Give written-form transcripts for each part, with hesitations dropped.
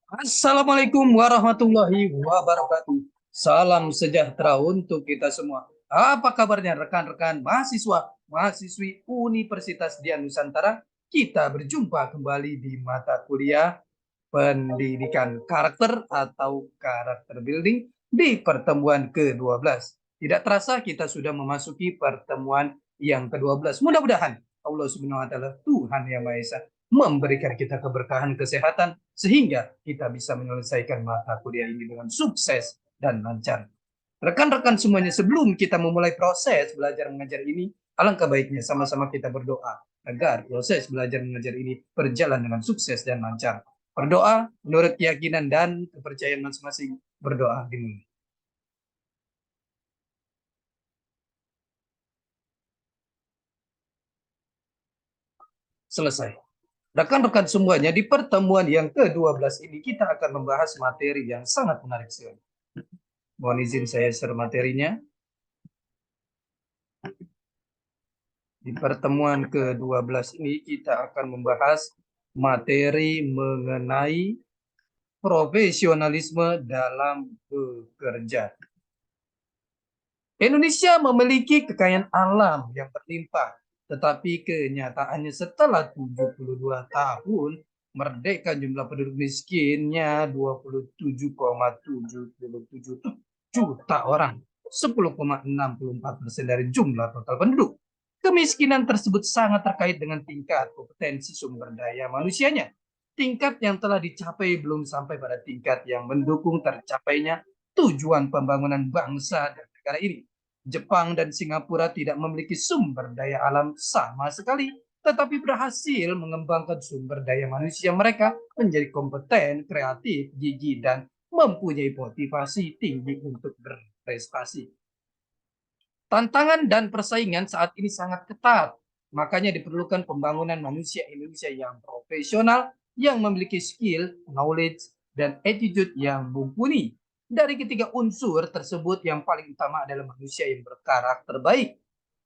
Assalamualaikum warahmatullahi wabarakatuh. Salam sejahtera untuk kita semua. Apa kabarnya rekan-rekan mahasiswa, mahasiswi Universitas Dian Nusantara? Kita berjumpa kembali di mata kuliah pendidikan karakter atau karakter building di pertemuan ke-12. Tidak terasa kita sudah memasuki pertemuan yang ke-12. Mudah-mudahan Allah Subhanahu wa taala Tuhan Yang Maha Esa memberikan kita keberkahan kesehatan sehingga kita bisa menyelesaikan mata kuliah ini dengan sukses dan lancar. Rekan-rekan semuanya, sebelum kita memulai proses belajar mengajar ini, alangkah baiknya sama-sama kita berdoa agar proses belajar mengajar ini berjalan dengan sukses dan lancar. Berdoa menurut keyakinan dan kepercayaan masing-masing. Berdoa dimulai. Selesai. Rekan-rekan semuanya, di pertemuan yang ke-12 ini kita akan membahas materi yang sangat menarik sekali. Mohon izin saya share materinya. Di pertemuan ke-12 ini kita akan membahas materi mengenai profesionalisme dalam bekerja. Indonesia memiliki kekayaan alam yang berlimpah, tetapi kenyataannya setelah 72 tahun merdeka, jumlah penduduk miskinnya 27,77 juta orang, 10,64% dari jumlah total penduduk. Kemiskinan tersebut sangat terkait dengan tingkat kompetensi sumber daya manusianya. Tingkat yang telah dicapai belum sampai pada tingkat yang mendukung tercapainya tujuan pembangunan bangsa dan negara ini. Jepang dan Singapura tidak memiliki sumber daya alam sama sekali, tetapi berhasil mengembangkan sumber daya manusia mereka menjadi kompeten, kreatif, gigih, dan mempunyai motivasi tinggi untuk berprestasi. Tantangan dan persaingan saat ini sangat ketat. Makanya diperlukan pembangunan manusia Indonesia yang profesional, yang memiliki skill, knowledge, dan attitude yang mumpuni. Dari ketiga unsur tersebut, yang paling utama adalah manusia yang berkarakter baik.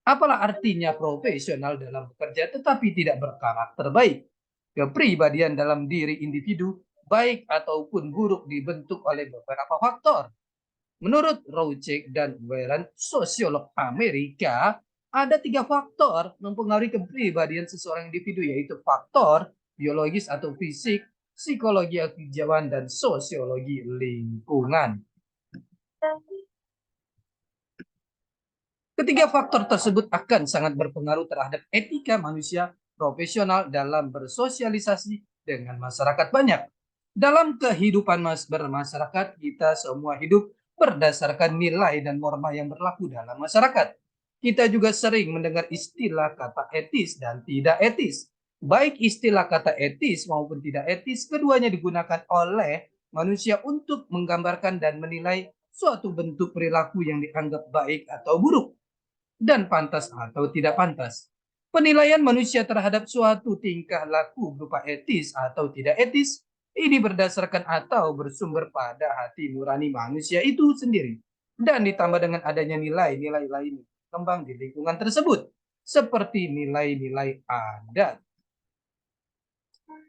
Apalah artinya profesional dalam bekerja tetapi tidak berkarakter baik? Kepribadian dalam diri individu, baik ataupun buruk, dibentuk oleh beberapa faktor. Menurut Rocek dan Warren, sosiolog Amerika, ada tiga faktor mempengaruhi kepribadian seseorang individu, yaitu faktor biologis atau fisik, psikologi kejiwaan, dan sosiologi lingkungan. Ketiga faktor tersebut akan sangat berpengaruh terhadap etika manusia profesional dalam bersosialisasi dengan masyarakat banyak. Dalam kehidupan bermasyarakat, kita semua hidup berdasarkan nilai dan norma yang berlaku dalam masyarakat. Kita juga sering mendengar istilah kata etis dan tidak etis. Baik istilah kata etis maupun tidak etis, keduanya digunakan oleh manusia untuk menggambarkan dan menilai suatu bentuk perilaku yang dianggap baik atau buruk dan pantas atau tidak pantas. Penilaian manusia terhadap suatu tingkah laku berupa etis atau tidak etis ini berdasarkan atau bersumber pada hati nurani manusia itu sendiri, dan ditambah dengan adanya nilai-nilai lain kembang di lingkungan tersebut, seperti nilai-nilai adat.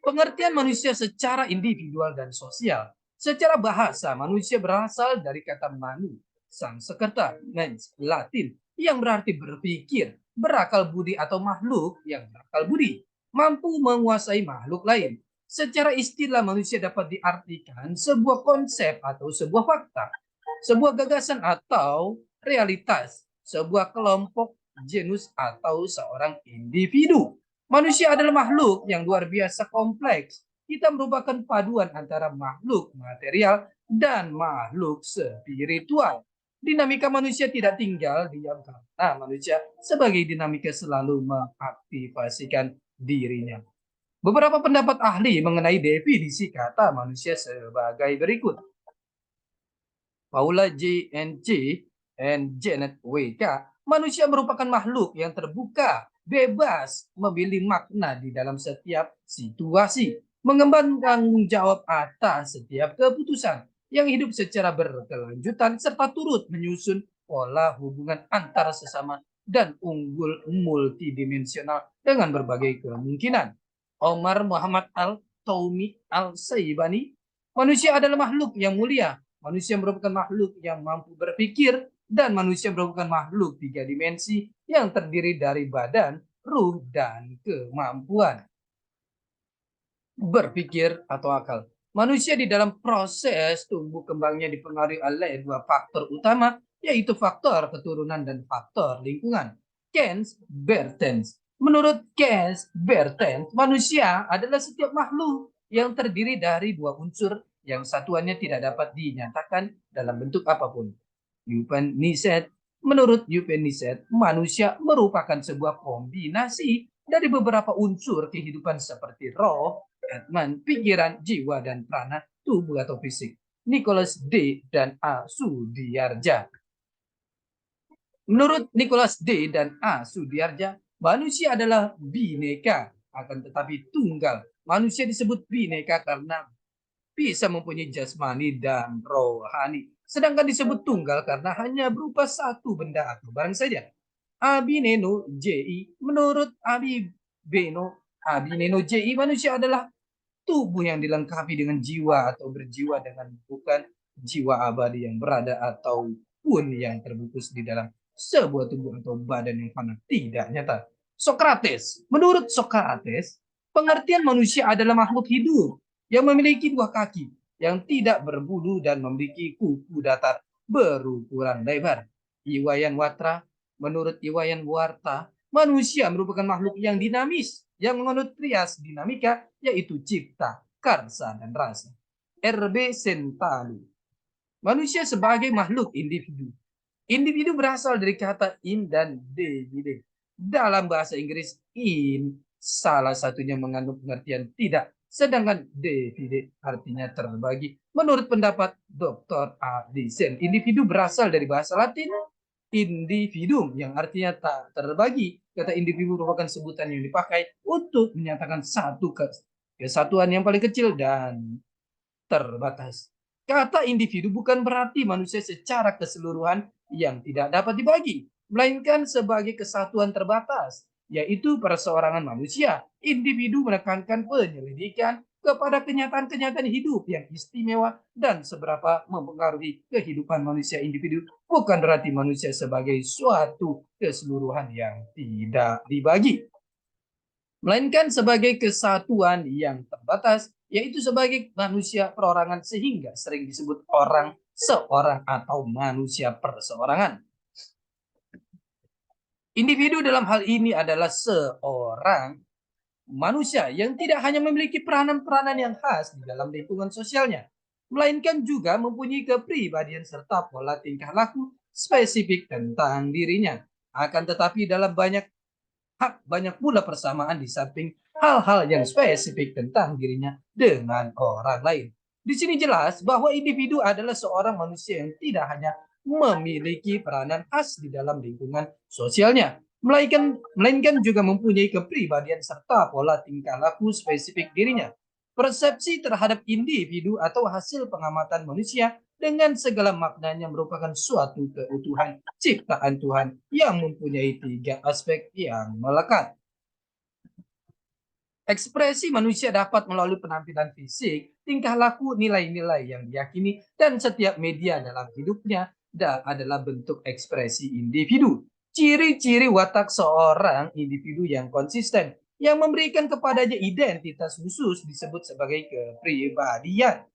Pengertian manusia secara individual dan sosial. Secara bahasa, manusia berasal dari kata manu, Sanskerta, mens, Latin, yang berarti berpikir, berakal budi, atau makhluk yang berakal budi, mampu menguasai makhluk lain. Secara istilah, manusia dapat diartikan sebuah konsep atau sebuah fakta, sebuah gagasan atau realitas, sebuah kelompok, genus, atau seorang individu. Manusia adalah makhluk yang luar biasa kompleks. Kita merupakan paduan antara makhluk material dan makhluk spiritual. Dinamika manusia tidak tinggal diam karena manusia sebagai dinamika selalu mengaktifasikan dirinya. Beberapa pendapat ahli mengenai definisi kata manusia sebagai berikut. Paula J. N. J. and Janet W. K. Manusia merupakan makhluk yang terbuka, bebas, memilih makna di dalam setiap situasi, mengemban tanggung jawab atas setiap keputusan, yang hidup secara berkelanjutan, serta turut menyusun pola hubungan antar sesama dan unggul multidimensional dengan berbagai kemungkinan. Omar Muhammad Al-Taumi Al-Saibani, Manusia adalah makhluk yang mulia. Manusia merupakan makhluk yang mampu berpikir, dan manusia merupakan makhluk 3 dimensi yang terdiri dari badan, ruh, dan kemampuan berpikir atau akal. Manusia di dalam proses tumbuh kembangnya dipengaruhi oleh 2 faktor utama, yaitu faktor keturunan dan faktor lingkungan. Keynes Bertens. Menurut Keynes Bertens, manusia adalah setiap makhluk yang terdiri dari 2 unsur yang satuannya tidak dapat dinyatakan dalam bentuk apapun. Menurut Upanishad, manusia merupakan sebuah kombinasi dari beberapa unsur kehidupan seperti roh, Atman, pikiran, jiwa, dan prana, tubuh atau fisik. Nicholas D. dan A. Sudiarja. Menurut Nicholas D. dan A. Sudiarja, manusia adalah bineka, akan tetapi tunggal. Manusia disebut bineka karena bisa mempunyai jasmani dan rohani. Sedangkan disebut tunggal karena hanya berupa satu benda atau barang saja. Abineno J.I. Menurut Abineno J.I. manusia adalah tubuh yang dilengkapi dengan jiwa atau berjiwa dengan bukan jiwa abadi yang berada ataupun yang terbungkus di dalam sebuah tubuh atau badan yang fana tidak nyata. Sokrates. Menurut Sokrates, pengertian manusia adalah makhluk hidup yang memiliki 2 kaki, yang tidak berbulu dan memiliki kuku datar berukuran lebar. Iwayan Watra. Menurut Iwayan Warta, manusia merupakan makhluk yang dinamis, yang menganut trias dinamika, yaitu cipta, karsa, dan rasa. RB Sentalu. Manusia sebagai makhluk individu. Individu berasal dari kata in dan divide. Dalam bahasa Inggris, in salah satunya mengandung pengertian tidak, sedangkan divide artinya terbagi. Menurut pendapat Dr. Addison, individu berasal dari bahasa Latin individuum yang artinya tak terbagi. Kata individu merupakan sebutan yang dipakai untuk menyatakan satu kesatuan yang paling kecil dan terbatas. Kata individu bukan berarti manusia secara keseluruhan yang tidak dapat dibagi, melainkan sebagai kesatuan terbatas, yaitu perseorangan manusia. Individu menekankan penyelidikan kepada kenyataan-kenyataan hidup yang istimewa dan seberapa mempengaruhi kehidupan manusia individu, bukan berarti manusia sebagai suatu keseluruhan yang tidak dibagi, melainkan sebagai kesatuan yang terbatas, yaitu sebagai manusia perorangan, sehingga sering disebut orang seorang atau manusia perseorangan. Individu dalam hal ini adalah seorang manusia yang tidak hanya memiliki peranan-peranan yang khas di dalam lingkungan sosialnya, melainkan juga mempunyai kepribadian serta pola tingkah laku spesifik tentang dirinya. Akan tetapi dalam banyak pula persamaan di samping hal-hal yang spesifik tentang dirinya dengan orang lain. Di sini jelas bahwa individu adalah seorang manusia yang tidak hanya memiliki peranan khas di dalam lingkungan sosialnya, melainkan juga mempunyai kepribadian serta pola tingkah laku spesifik dirinya. Persepsi terhadap individu atau hasil pengamatan manusia dengan segala maknanya merupakan suatu keutuhan ciptaan Tuhan yang mempunyai 3 aspek yang melekat. Ekspresi manusia dapat melalui penampilan fisik, tingkah laku, nilai-nilai yang diyakini, dan setiap media dalam hidupnya adalah bentuk ekspresi individu. Ciri-ciri watak seorang individu yang konsisten, yang memberikan kepadanya identitas khusus, disebut sebagai kepribadian.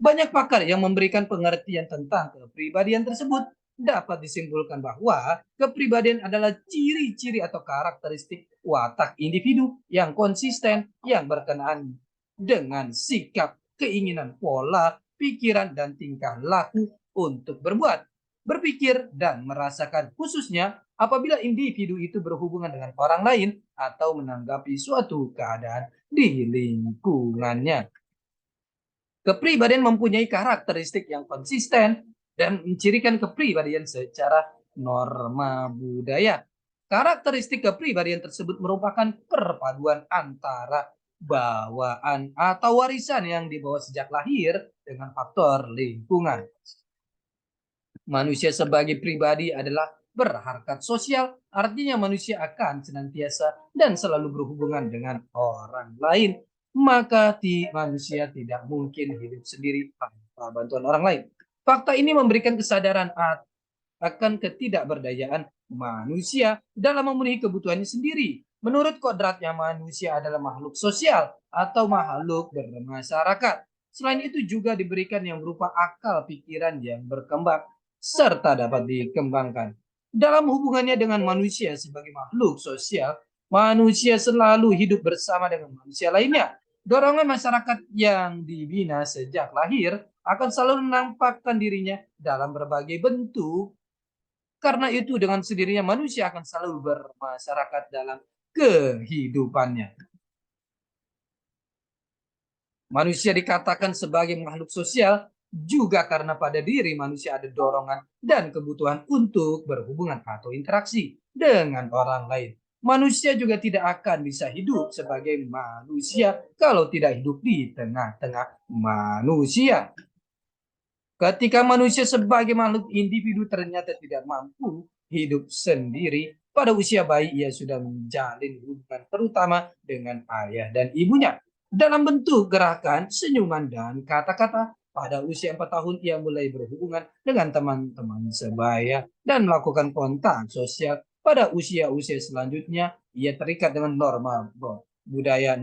Banyak pakar yang memberikan pengertian tentang kepribadian tersebut. Dapat disimpulkan bahwa kepribadian adalah ciri-ciri atau karakteristik watak individu yang konsisten, yang berkenaan dengan sikap, keinginan, pola, pikiran, dan tingkah laku untuk berbuat, berpikir, dan merasakan, khususnya apabila individu itu berhubungan dengan orang lain atau menanggapi suatu keadaan di lingkungannya. Kepribadian mempunyai karakteristik yang konsisten dan mencirikan kepribadian secara norma budaya. Karakteristik kepribadian tersebut merupakan perpaduan antara bawaan atau warisan yang dibawa sejak lahir dengan faktor lingkungan. Manusia sebagai pribadi adalah berharkat sosial, artinya manusia akan senantiasa dan selalu berhubungan dengan orang lain. maka manusia tidak mungkin hidup sendiri tanpa bantuan orang lain. Fakta ini memberikan kesadaran akan ketidakberdayaan manusia dalam memenuhi kebutuhannya sendiri. Menurut kodratnya, manusia adalah makhluk sosial atau makhluk bermasyarakat. Selain itu juga diberikan yang berupa akal pikiran yang berkembang serta dapat dikembangkan. Dalam hubungannya dengan manusia sebagai makhluk sosial, manusia selalu hidup bersama dengan manusia lainnya. Dorongan masyarakat yang dibina sejak lahir akan selalu menampakkan dirinya dalam berbagai bentuk. Karena itu dengan sendirinya manusia akan selalu bermasyarakat dalam kehidupannya. Manusia dikatakan sebagai makhluk sosial juga karena pada diri manusia ada dorongan dan kebutuhan untuk berhubungan atau interaksi dengan orang lain. Manusia juga tidak akan bisa hidup sebagai manusia kalau tidak hidup di tengah-tengah manusia. Ketika manusia sebagai makhluk individu ternyata tidak mampu hidup sendiri, pada usia bayi ia sudah menjalin hubungan terutama dengan ayah dan ibunya. Dalam bentuk gerakan, senyuman, dan kata-kata, pada usia 4 tahun ia mulai berhubungan dengan teman-teman sebaya dan melakukan kontak sosial. Pada usia-usia selanjutnya, ia terikat dengan norma budaya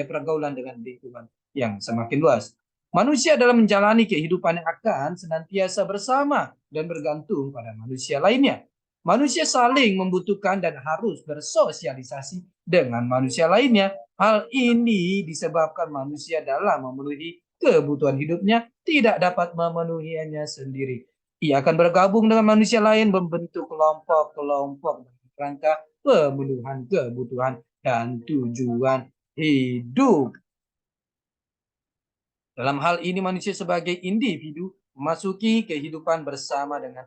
pergaulan dengan lingkungan yang semakin luas. Manusia dalam menjalani kehidupan akan senantiasa bersama dan bergantung pada manusia lainnya. Manusia saling membutuhkan dan harus bersosialisasi dengan manusia lainnya. Hal ini disebabkan manusia dalam memenuhi kebutuhan hidupnya tidak dapat memenuhinya sendiri. Ia akan bergabung dengan manusia lain membentuk kelompok-kelompok dalam rangka pemenuhan kebutuhan dan tujuan hidup. Dalam hal ini manusia sebagai individu memasuki kehidupan bersama dengan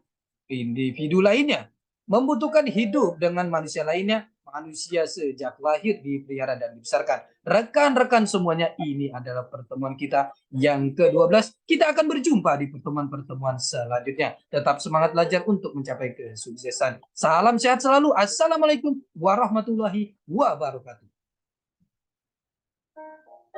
individu lainnya. Membutuhkan hidup dengan manusia lainnya, manusia sejak lahir dipelihara dan dibesarkan. Rekan-rekan semuanya, ini adalah pertemuan kita yang ke-12. Kita akan berjumpa di pertemuan-pertemuan selanjutnya. Tetap semangat belajar untuk mencapai kesuksesan. Salam sehat selalu. Assalamualaikum warahmatullahi wabarakatuh.